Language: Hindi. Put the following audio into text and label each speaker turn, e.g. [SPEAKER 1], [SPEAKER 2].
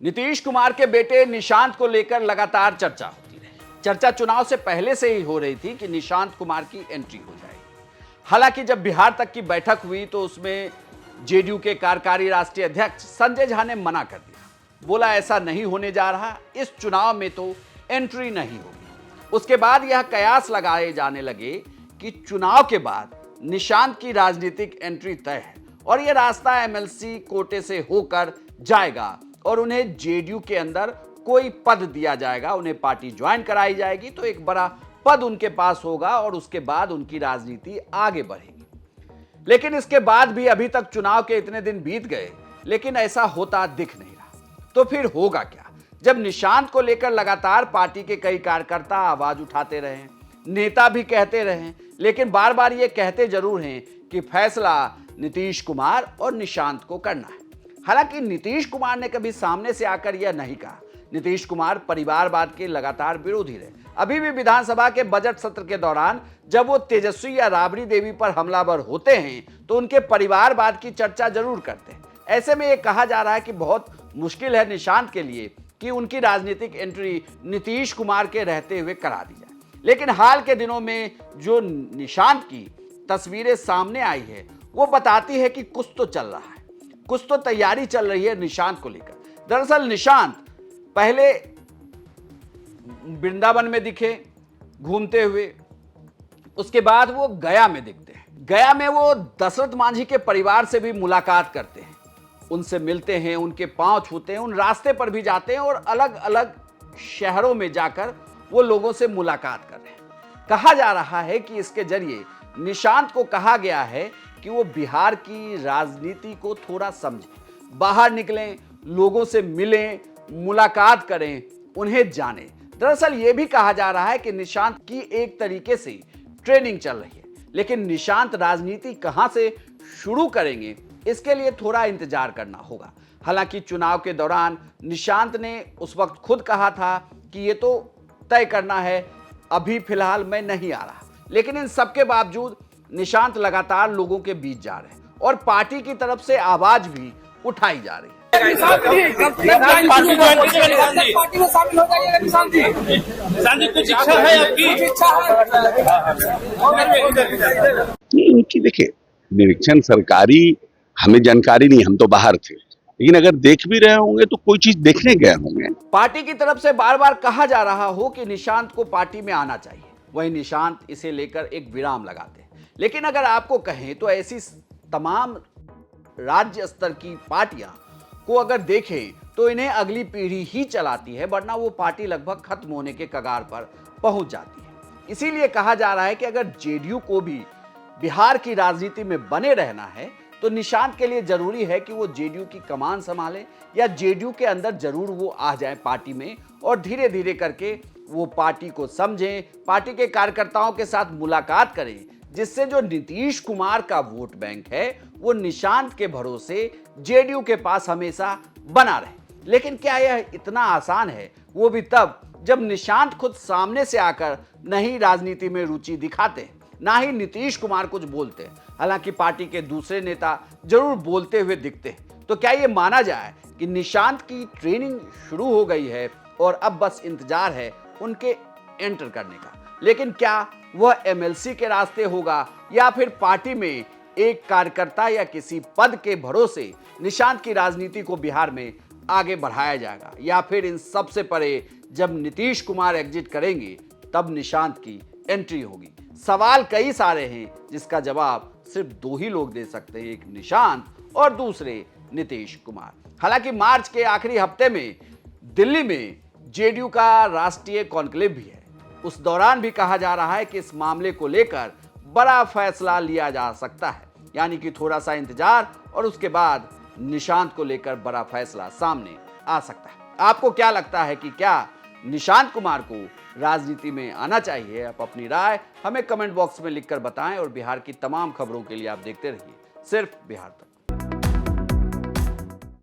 [SPEAKER 1] नीतीश कुमार के बेटे निशांत को लेकर लगातार चर्चा होती रही। चर्चा चुनाव से पहले से ही हो रही थी कि निशांत कुमार की एंट्री हो जाएगी। हालांकि जब बिहार तक की बैठक हुई तो उसमें जेडीयू के कार्यकारी राष्ट्रीय अध्यक्ष संजय झा ने मना कर दिया। बोला ऐसा नहीं होने जा रहा, इस चुनाव में तो एंट्री नहीं होगी। उसके बाद यह कयास लगाए जाने लगे कि चुनाव के बाद निशांत की राजनीतिक एंट्री तय है और यह रास्ता एमएलसी कोटे से होकर जाएगा और उन्हें जेडीयू के अंदर कोई पद दिया जाएगा, उन्हें पार्टी ज्वाइन कराई जाएगी तो एक बड़ा पद उनके पास होगा और उसके बाद उनकी राजनीति आगे बढ़ेगी। लेकिन इसके बाद भी अभी तक चुनाव के इतने दिन बीत गए, लेकिन ऐसा होता दिख नहीं रहा। तो फिर होगा क्या? जब निशांत को लेकर लगातार पार्टी के कई कार्यकर्ता आवाज उठाते रहे, नेता भी कहते रहे, लेकिन बार बार ये कहते जरूर हैं कि फैसला नीतीश कुमार और निशांत को करना है। हालांकि नीतीश कुमार ने कभी सामने से आकर यह नहीं कहा। नीतीश कुमार परिवारवाद के लगातार विरोधी रहे। अभी भी विधानसभा के बजट सत्र के दौरान जब वो तेजस्वी या राबड़ी देवी पर हमलावर होते हैं तो उनके परिवारवाद की चर्चा जरूर करते हैं। ऐसे में यह कहा जा रहा है कि बहुत मुश्किल है निशांत के लिए कि उनकी राजनीतिक एंट्री नीतीश कुमार के रहते हुए करा दी जाए। लेकिन हाल के दिनों में जो निशांत की तस्वीरें सामने आई है वो बताती है कि कुछ तो चल रहा है, कुछ तो तैयारी चल रही है निशांत को लेकर। दरअसल निशांत पहले वृंदावन में दिखे घूमते हुए, उसके बाद वो गया में दिखते हैं। गया में वो दशरथ मांझी के परिवार से भी मुलाकात करते हैं, उनसे मिलते हैं, उनके पांव छूते हैं, उन रास्ते पर भी जाते हैं और अलग अलग शहरों में जाकर वो लोगों से मुलाकात कर रहे हैं। कहा जा रहा है कि इसके जरिए निशांत को कहा गया है कि वो बिहार की राजनीति को थोड़ा समझें, बाहर निकलें, लोगों से मिलें, मुलाकात करें, उन्हें जानें। दरअसल ये भी कहा जा रहा है कि निशांत की एक तरीके से ट्रेनिंग चल रही है, लेकिन निशांत राजनीति कहां से शुरू करेंगे इसके लिए थोड़ा इंतजार करना होगा। हालांकि चुनाव के दौरान निशांत ने उस वक्त खुद कहा था कि ये तो तय करना है, अभी फिलहाल मैं नहीं आ रहा। लेकिन इन सबके बावजूद निशांत लगातार लोगों के बीच जा रहे हैं और पार्टी की तरफ से आवाज भी उठाई जा रही है।
[SPEAKER 2] पार्टी में शामिल हो जाइएगा निशांत जी। कुछ इच्छा है आपकी?
[SPEAKER 3] इनकी देखिए निरीक्षण सरकारी हमें जानकारी नहीं, हम तो बाहर थे, लेकिन अगर देख भी रहे होंगे तो कोई चीज देखने गए होंगे।
[SPEAKER 1] पार्टी की तरफ से बार बार कहा जा रहा हो कि निशांत को पार्टी में आना चाहिए, वही निशांत इसे लेकर एक विराम लगाते हैं। लेकिन अगर आपको कहें तो ऐसी तमाम राज्य स्तर की पार्टियां को अगर देखें तो इन्हें अगली पीढ़ी ही चलाती है, वरना वो पार्टी लगभग खत्म होने के कगार पर पहुंच जाती है। इसीलिए कहा जा रहा है कि अगर जेडीयू को भी बिहार की राजनीति में बने रहना है तो निशांत के लिए जरूरी है कि वो जेडीयू की कमान संभाले या जेडीयू के अंदर जरूर वो आ जाए पार्टी में और धीरे धीरे करके वो पार्टी को समझें, पार्टी के कार्यकर्ताओं के साथ मुलाकात करें, जिससे जो नीतीश कुमार का वोट बैंक है वो निशांत के भरोसे जेडीयू के पास हमेशा बना रहे। लेकिन क्या यह इतना आसान है? वो भी तब जब निशांत खुद सामने से आकर नहीं राजनीति में रुचि दिखाते, ना ही नीतीश कुमार कुछ बोलते। हालांकि पार्टी के दूसरे नेता जरूर बोलते हुए दिखते हैं। तो क्या ये माना जाए कि निशांत की ट्रेनिंग शुरू हो गई है और अब बस इंतजार है उनके एंटर करने का? लेकिन क्या वह एमएलसी के रास्ते होगा या फिर पार्टी में एक कार्यकर्ता या किसी पद के भरोसे निशांत की राजनीति को बिहार में आगे बढ़ाया जाएगा, या फिर इन सबसे परे जब नीतीश कुमार एग्जिट करेंगे तब निशांत की एंट्री होगी? सवाल कई सारे हैं जिसका जवाब सिर्फ दो ही लोग दे सकते हैं, एक निशांत और दूसरे नीतीश कुमार। हालांकि मार्च के आखिरी हफ्ते में दिल्ली में जेडीयू का राष्ट्रीय कॉन्क्लेव भी है। उस दौरान भी कहा जा रहा है कि इस मामले को लेकर बड़ा फैसला लिया जा सकता है, यानी कि थोड़ा सा इंतजार और उसके बाद निशांत को लेकर बड़ा फैसला सामने आ सकता है। आपको क्या लगता है कि क्या निशांत कुमार को राजनीति में आना चाहिए? आप अपनी राय हमें कमेंट बॉक्स में लिखकर बताएं और बिहार की तमाम खबरों के लिए आप देखते रहिए सिर्फ बिहार तक।